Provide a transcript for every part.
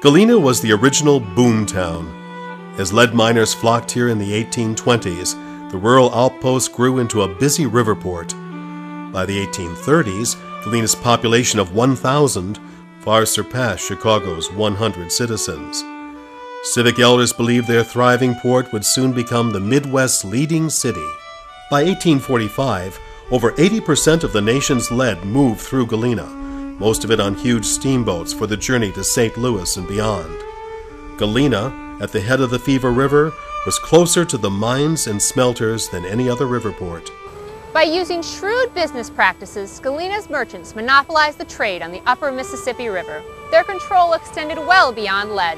Galena was the original boom town. As lead miners flocked here in the 1820s, the rural outpost grew into a busy river port. By the 1830s, Galena's population of 1,000 far surpassed Chicago's 100 citizens. Civic elders believed their thriving port would soon become the Midwest's leading city. By 1845, over 80% of the nation's lead moved through Galena, most of it on huge steamboats for the journey to St. Louis and beyond. Galena, at the head of the Fever River, was closer to the mines and smelters than any other river port. By using shrewd business practices, Galena's merchants monopolized the trade on the upper Mississippi River. Their control extended well beyond lead.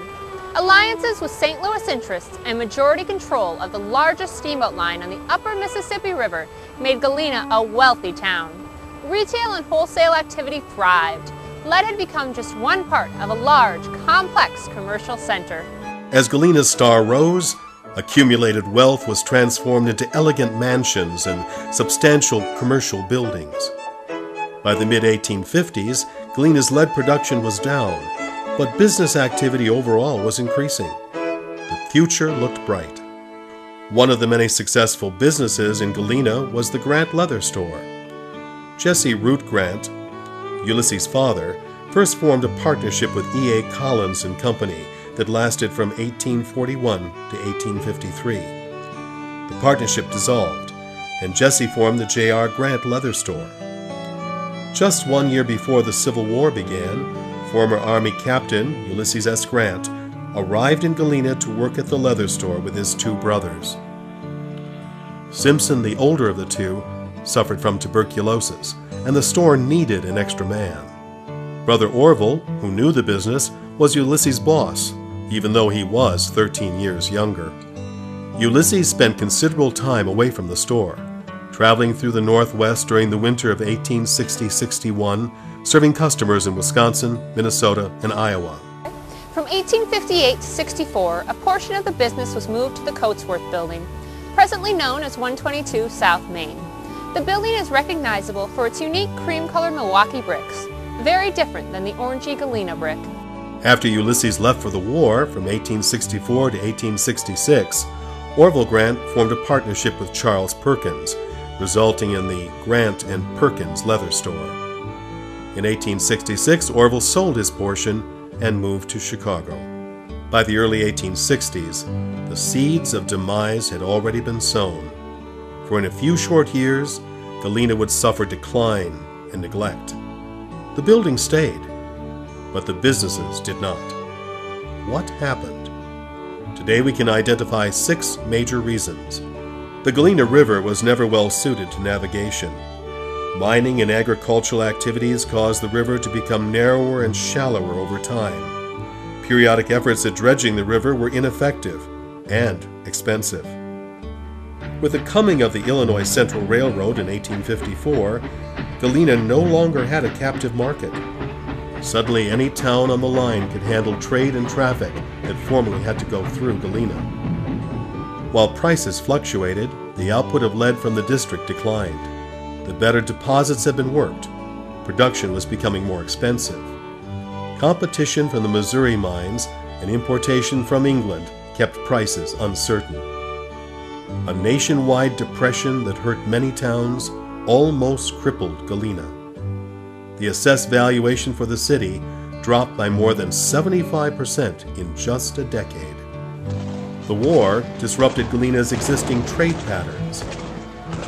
Alliances with St. Louis interests and majority control of the largest steamboat line on the upper Mississippi River made Galena a wealthy town. Retail and wholesale activity thrived. Lead had become just one part of a large, complex commercial center. As Galena's star rose, accumulated wealth was transformed into elegant mansions and substantial commercial buildings. By the mid-1850s, Galena's lead production was down, but business activity overall was increasing. The future looked bright. One of the many successful businesses in Galena was the Grant Leather Store. Jesse Root Grant, Ulysses' father, first formed a partnership with E.A. Collins and Company that lasted from 1841 to 1853. The partnership dissolved, and Jesse formed the J.R. Grant Leather Store. Just 1 year before the Civil War began, former Army Captain Ulysses S. Grant arrived in Galena to work at the leather store with his two brothers. Simpson, the older of the two, suffered from tuberculosis, and the store needed an extra man. Brother Orville, who knew the business, was Ulysses' boss, even though he was 13 years younger. Ulysses spent considerable time away from the store, traveling through the Northwest during the winter of 1860-61, serving customers in Wisconsin, Minnesota, and Iowa. From 1858 to 64, a portion of the business was moved to the Coatsworth Building, presently known as 122 South Main. The building is recognizable for its unique cream-colored Milwaukee bricks, very different than the orangey Galena brick. After Ulysses left for the war from 1864 to 1866, Orville Grant formed a partnership with Charles Perkins, resulting in the Grant and Perkins Leather Store. In 1866, Orville sold his portion and moved to Chicago. By the early 1860s, the seeds of demise had already been sown. For in a few short years, Galena would suffer decline and neglect. The building stayed, but the businesses did not. What happened? Today we can identify 6 major reasons. The Galena River was never well suited to navigation. Mining and agricultural activities caused the river to become narrower and shallower over time. Periodic efforts at dredging the river were ineffective and expensive. With the coming of the Illinois Central Railroad in 1854, Galena no longer had a captive market. Suddenly, any town on the line could handle trade and traffic that formerly had to go through Galena. While prices fluctuated, the output of lead from the district declined. The better deposits had been worked. Production was becoming more expensive. Competition from the Missouri mines and importation from England kept prices uncertain. A nationwide depression that hurt many towns almost crippled Galena. The assessed valuation for the city dropped by more than 75% in just a decade. The war disrupted Galena's existing trade patterns.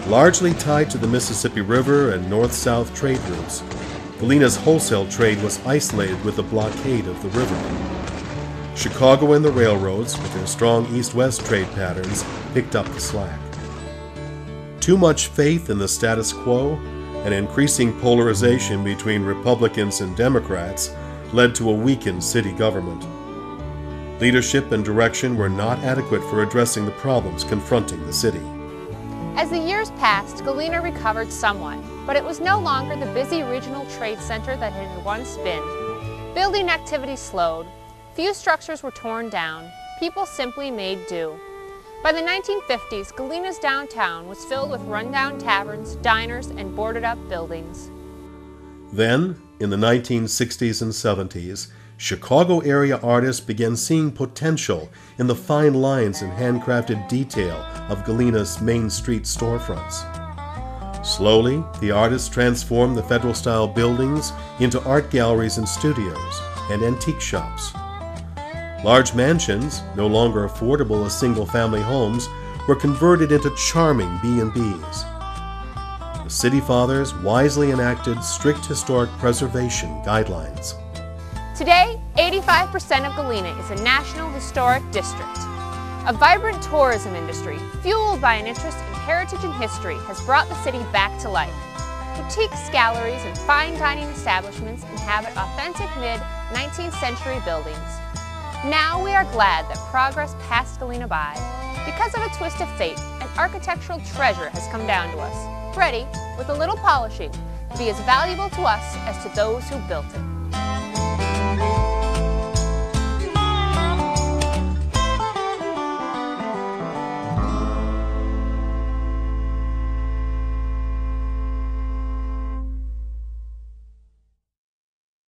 Largely tied to the Mississippi River and north-south trade routes, Galena's wholesale trade was isolated with the blockade of the river. Chicago and the railroads, with their strong east-west trade patterns, picked up the slack. Too much faith in the status quo and increasing polarization between Republicans and Democrats led to a weakened city government. Leadership and direction were not adequate for addressing the problems confronting the city. As the years passed, Galena recovered somewhat, but it was no longer the busy regional trade center that it had once been. Building activity slowed. Few structures were torn down. People simply made do. By the 1950s, Galena's downtown was filled with rundown taverns, diners, and boarded-up buildings. Then, In the 1960s and 70s, Chicago area artists began seeing potential in the fine lines and handcrafted detail of Galena's Main Street storefronts. Slowly, the artists transformed the Federal-style buildings into art galleries and studios and antique shops. Large mansions, no longer affordable as single-family homes, were converted into charming B&Bs. The City Fathers wisely enacted strict historic preservation guidelines. Today, 85% of Galena is a National Historic District. A vibrant tourism industry, fueled by an interest in heritage and history, has brought the city back to life. Boutiques, galleries, and fine dining establishments inhabit authentic mid-19th century buildings. Now we are glad that progress passed Galena by. Because of a twist of fate, an architectural treasure has come down to us, ready, with a little polishing, to be as valuable to us as to those who built it.